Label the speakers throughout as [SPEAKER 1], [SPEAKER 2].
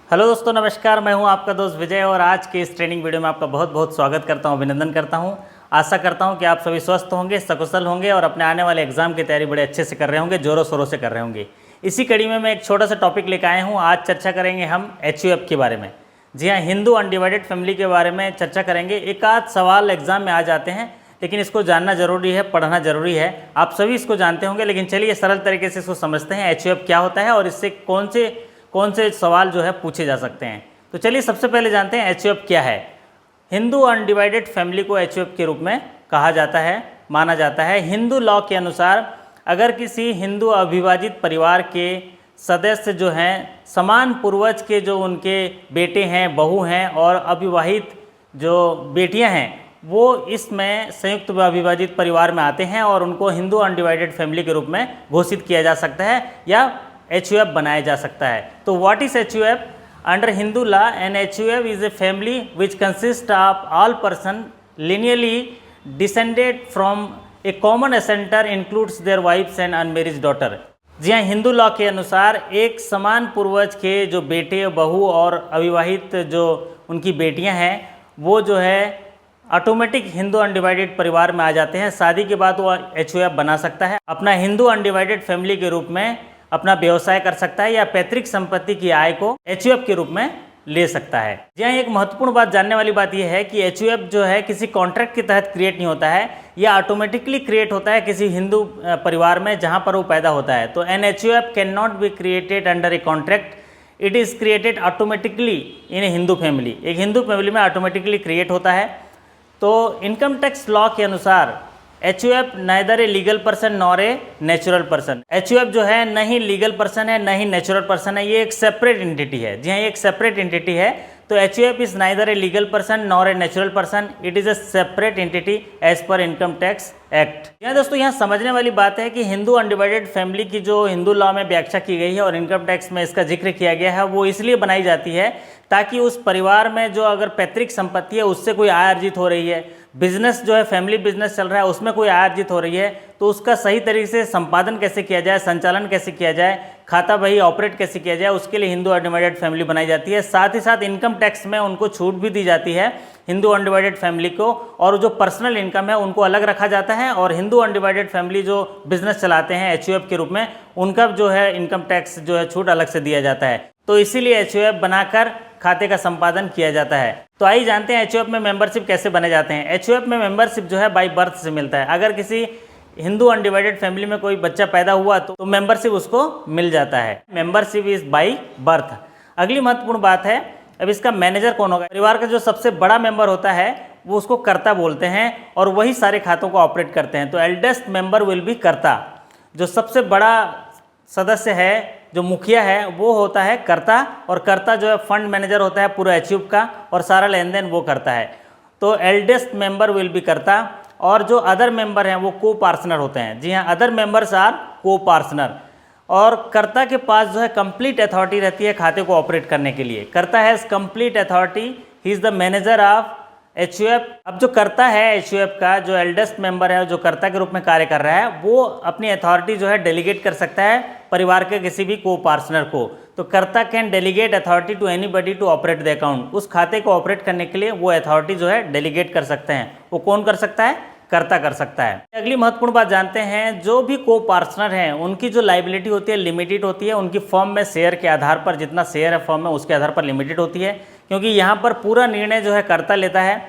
[SPEAKER 1] Hello दोस्तों, नमस्कार। मैं हूं आपका दोस्त विजय और आज के इस ट्रेनिंग वीडियो में आपका बहुत बहुत स्वागत करता हूं, अभिनंदन करता हूं। आशा करता हूं कि आप सभी स्वस्थ होंगे, सकुशल होंगे और अपने आने वाले एग्जाम की तैयारी बड़े अच्छे से कर रहे होंगे, जोरों शोरों से कर रहे होंगे। इसी कड़ी में मैं एक छोटा सा टॉपिक लेकर आया हूँ। आज चर्चा करेंगे हम HUF के बारे में। जी हाँ, हिंदू अनडिवाइडेड फैमिली के बारे में चर्चा करेंगे। एक आध सवाल एग्जाम में आ जाते हैं, लेकिन इसको जानना जरूरी है, पढ़ना जरूरी है। आप सभी इसको जानते होंगे, लेकिन चलिए सरल तरीके से इसको समझते हैं। HUF क्या होता है और इससे कौन से सवाल जो है पूछे जा सकते हैं। तो चलिए सबसे पहले जानते हैं HUF क्या है। हिंदू अनडिवाइडेड फैमिली को HUF के रूप में कहा जाता है, माना जाता है। हिंदू लॉ के अनुसार अगर किसी हिंदू अविभाजित परिवार के सदस्य जो हैं, समान पूर्वज के जो उनके बेटे हैं, बहू हैं और अविवाहित जो बेटियां हैं, वो इसमें संयुक्त अविभाजित परिवार में आते हैं और उनको हिंदू अनडिवाइडेड फैमिली के रूप में घोषित किया जा सकता है या HUF बनाया जा सकता है। तो what is HUF? Under Hindu law, an HUF is a family which consists of all person lineally descended from a common ancestor, includes their wives and unmarried daughter। जी हाँ, हिंदू लॉ के अनुसार एक समान पूर्वज के जो बेटे, बहू और अविवाहित जो उनकी बेटियां हैं, वो जो है ऑटोमेटिक हिंदू अनडिवाइडेड परिवार में आ जाते हैं। शादी के बाद वो HUF बना सकता है, अपना हिंदू अनडिवाइडेड फैमिली के रूप में अपना व्यवसाय कर सकता है या पैतृक संपत्ति की आय को HUF के रूप में ले सकता है। यहाँ एक महत्वपूर्ण बात जानने वाली बात यह है कि HUF जो है किसी कॉन्ट्रैक्ट के तहत क्रिएट नहीं होता है, या ऑटोमेटिकली क्रिएट होता है किसी हिंदू परिवार में जहाँ पर वो पैदा होता है। तो an HUF can not be created under a contract, it is created automatically in a Hindu family. एक हिंदू फैमिली में ऑटोमेटिकली क्रिएट होता है। तो इनकम टैक्स लॉ के अनुसार HUF neither a legal person nor a natural person. HUF जो है न ही लीगल पर्सन है, न ही नेचुरल पर्सन है, ये एक सेपरेट एंटिटी है। जी हाँ, ये एक सेपरेट एंटिटी है। तो HUF is neither a legal person nor a natural person, it is a separate entity as per income tax act. यहाँ दोस्तों, यहाँ समझने वाली बात है कि हिंदू अनडिवाइडेड फैमिली की जो हिंदू लॉ में व्याख्या की गई है और इनकम टैक्स में इसका जिक्र किया गया है, वो इसलिए बनाई जाती है ताकि उस परिवार में जो अगर पैतृक संपत्ति है उससे कोई आय अर्जित हो रही है, बिजनेस जो है फैमिली बिजनेस चल रहा है उसमें कोई आय अर्जित हो रही है, तो उसका सही तरीके से संपादन कैसे किया जाए, संचालन कैसे किया जाए, खाता बही ऑपरेट कैसे किया जाए, उसके लिए हिंदू अनडिवाइडेड फैमिली बनाई जाती है। साथ ही साथ इनकम टैक्स में उनको छूट भी दी जाती है हिंदू अनडिवाइडेड फैमिली को, और जो पर्सनल इनकम है उनको अलग रखा जाता है। और हिंदू अनडिवाइडेड फैमिली जो बिजनेस चलाते हैं HUF के रूप में, उनका जो है इनकम टैक्स जो है छूट अलग से दिया जाता है। तो इसीलिए HUF बनाकर खाते का संपादन किया जाता है। तो आइए जानते हैं HUF में मेंबरशिप कैसे बने जाते हैं। HUF में मेंबरशिप जो है बाय बर्थ से मिलता है। अगर किसी हिंदू अनडिवाइडेड फैमिली में कोई बच्चा पैदा हुआ तो मेंबरशिप उसको मिल जाता है। Membership is by birth. अगली महत्वपूर्ण बात है, अब इसका मैनेजर कौन होगा। परिवार का जो सबसे बड़ा मेंबर होता है वो उसको कर्ता बोलते हैं और वही सारे खातों को ऑपरेट करते हैं। तो एल्डेस्ट मेंबर विल बी कर्ता। जो सबसे बड़ा सदस्य है, जो मुखिया है, वो होता है कर्ता, और कर्ता जो है फंड मैनेजर होता है पूरा HUF का, और सारा लेन देन वो करता है। तो एल्डेस्ट मेंबर विल बी कर्ता, और जो अदर मेंबर हैं वो को पार्टनर होते हैं। जी हाँ, अदर मेंबर्स आर को पार्टनर। और कर्ता के पास जो है कंप्लीट अथॉरिटी रहती है खाते को ऑपरेट करने के लिए। कर्ता has complete authority, he is the manager of HUF। अब जो कर्ता है HUF का, जो एल्डेस्ट मेंबर है, जो कर्ता के रूप में कार्य कर रहा है, वो अपनी अथॉरिटी जो है डेलीगेट कर सकता है परिवार के किसी भी को पार्टनर को। तो karta can delegate authority to anybody to operate the account. उस खाते को ऑपरेट करने के लिए वो अथॉरिटी जो है डेलीगेट कर सकते हैं। वो कौन कर सकता है? कर्ता कर सकता है। अगली महत्वपूर्ण बात जानते हैं, जो भी को पार्टनर हैं उनकी जो लाइबिलिटी होती है लिमिटेड होती है। उनकी फर्म में शेयर के आधार पर, जितना शेयर है फर्म में उसके आधार पर लिमिटेड होती है, क्योंकि यहाँ पर पूरा निर्णय जो है कर्ता लेता है।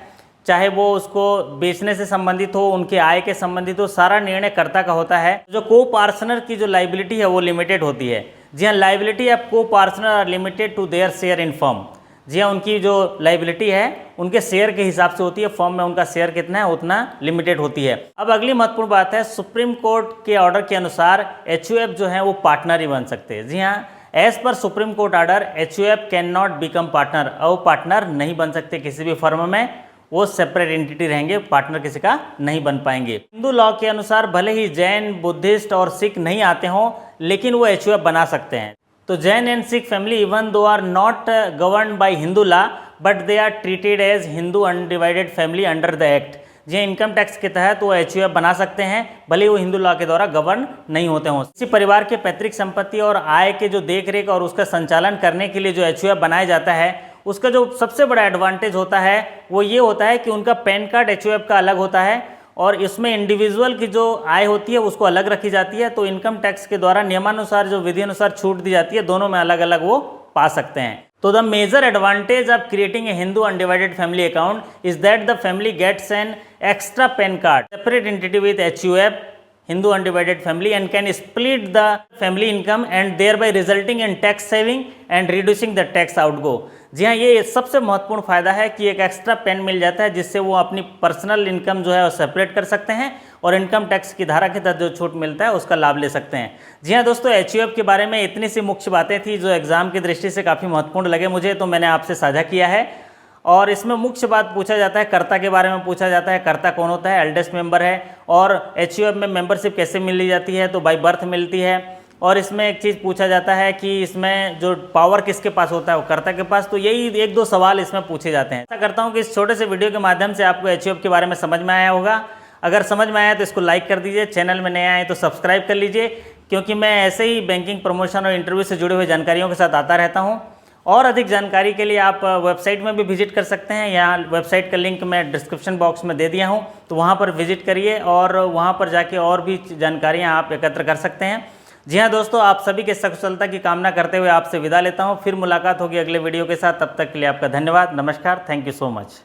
[SPEAKER 1] चाहे वो उसको बेचने से संबंधित हो, उनके आय के संबंधित हो, सारा निर्णय कर्ता का होता है। जो को पार्टनर की जो लाइबिलिटी है वो लिमिटेड होती है। जी हाँ, liability of co partner are limited to their share in firm. जी हाँ, उनकी जो लाइबिलिटी है उनके शेयर के हिसाब से होती है। फर्म में उनका शेयर कितना है उतना लिमिटेड होती है। अब अगली महत्वपूर्ण बात है, सुप्रीम कोर्ट के ऑर्डर के अनुसार HUF जो है वो पार्टनर ही बन सकते हैं। जी हाँ, as per supreme court order HUF can not become partner. और पार्टनर नहीं बन सकते किसी भी फर्म में, वो सेपरेट एंटिटी रहेंगे, पार्टनर किसी का नहीं बन पाएंगे। हिंदू लॉ के अनुसार भले ही जैन, बुद्धिस्ट और सिख नहीं आते हों, लेकिन वो HUF बना सकते हैं। तो Jain and Sikh family even though are not govern by Hindu law, but they are treated as Hindu undivided family under the act. जी इनकम टैक्स के तहत वो HUF बना सकते हैं, भले ही वो हिंदू लॉ के द्वारा गवर्न नहीं होते हों। किसी परिवार के पैतृक संपत्ति और आय के जो देखरेख और उसका संचालन करने के लिए जो HUF बनाया जाता है, उसका जो सबसे बड़ा एडवांटेज होता है वो ये होता है कि उनका पैन कार्ड HUF का अलग होता है और इसमें इंडिविजुअल की जो आय होती है उसको अलग रखी जाती है। तो इनकम टैक्स के द्वारा नियमानुसार जो विधि अनुसार छूट दी जाती है, दोनों में अलग अलग वो पा सकते हैं। तो the major advantage of creating a Hindu undivided family account is that the family gets an extra PAN card, separate entity with HUF, Hindu undivided family, and can split the family income and thereby resulting in tax saving and reducing the tax outgo। जी हाँ, ये सबसे महत्वपूर्ण फायदा है कि एक extra pen मिल जाता है जिससे वो अपनी पर्सनल इनकम जो है वो सेपरेट कर सकते हैं और इनकम टैक्स की धारा के तहत जो छूट मिलता है उसका लाभ ले सकते हैं। जी हाँ दोस्तों, HUF के बारे में इतनी सी मुख्य बातें थी जो एग्जाम की दृष्टि से काफ़ी महत्वपूर्ण लगे मुझे, तो मैंने आपसे साझा किया है। और इसमें मुख्य बात पूछा जाता है कर्ता के बारे में पूछा जाता है। कर्ता कौन होता है? एल्डेस्ट मेंबर है। और HUF में मेंबरशिप कैसे मिली जाती है? तो बाय बर्थ मिलती है। और इसमें एक चीज़ पूछा जाता है कि इसमें जो पावर किसके पास होता है? वो कर्ता के पास। तो यही एक दो सवाल इसमें पूछे जाते हैं। आशा करता हूँ कि इस छोटे से वीडियो के माध्यम से आपको HUF के बारे में समझ में आया होगा। अगर समझ में आया तो इसको लाइक कर दीजिए, चैनल में नए आए तो सब्सक्राइब कर लीजिए, क्योंकि मैं ऐसे ही बैंकिंग प्रमोशन और इंटरव्यू से जुड़े हुए जानकारियों के साथ आता रहता हूँ। और अधिक जानकारी के लिए आप वेबसाइट में भी विजिट कर सकते हैं। यहाँ वेबसाइट का लिंक मैं डिस्क्रिप्शन बॉक्स में दे दिया हूँ, तो वहाँ पर विजिट करिए और वहाँ पर जाके और भी जानकारियाँ आप एकत्र कर सकते हैं। जी हाँ दोस्तों, आप सभी के सकुशलता की कामना करते हुए आपसे विदा लेता हूँ। फिर मुलाकात होगी अगले वीडियो के साथ। तब तक के लिए आपका धन्यवाद। नमस्कार। Thank you so much.